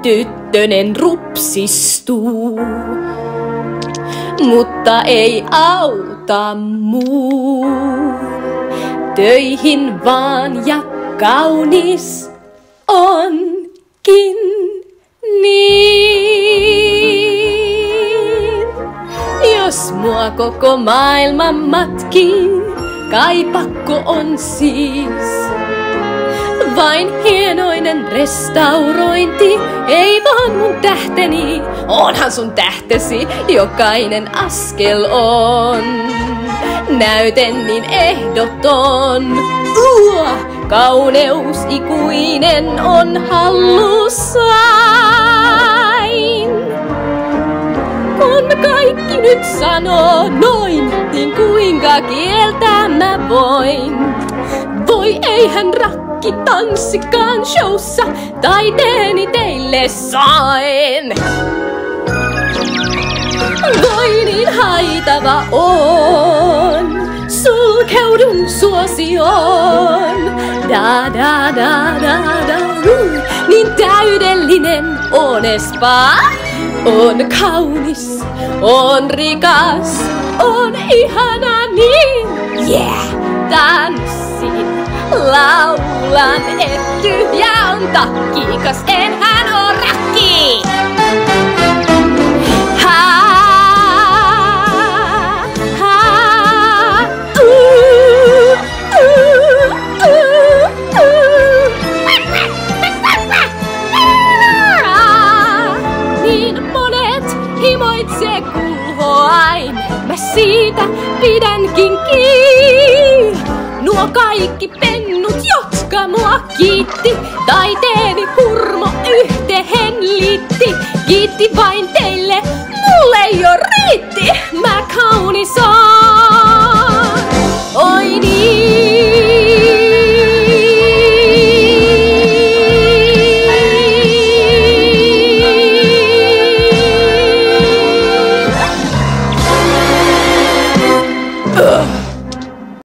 tyttönen rupsistuu. Mutta ei auta muu. Töihin vaan ja kaunis onkin niin. Jos mua koko maailma matkii, kai pakko on siis. Vain hienoinen restaurointi, ei vaan mun tähteni. Onhan sun tähtesi, jokainen askel on. Näyten niin ehdoton. Kauneus ikuinen on hallussain. Kun kaikki nyt sanoo noin, niin kuinka kieltää mä voin? Voi eihän rakki tanssikaan showssa, taiteeni teille sain. Voi niin haitava on, sulkeudun suosioon. Da da da da da, niin täydellinen on Espa. On kaunis, on rikas, on ihana niin. Yeah, tanssin, laulan, et tyhjä on takki, kas enhän oo rakki. Himoitsee kulhoain, mä siitä pidänkin kiinni. Nuo kaikki pennut, jotka mua kiitti, taiteeni hurmo yhtehen liitti. Kiitti vain teille, mulle jo riitti. Mä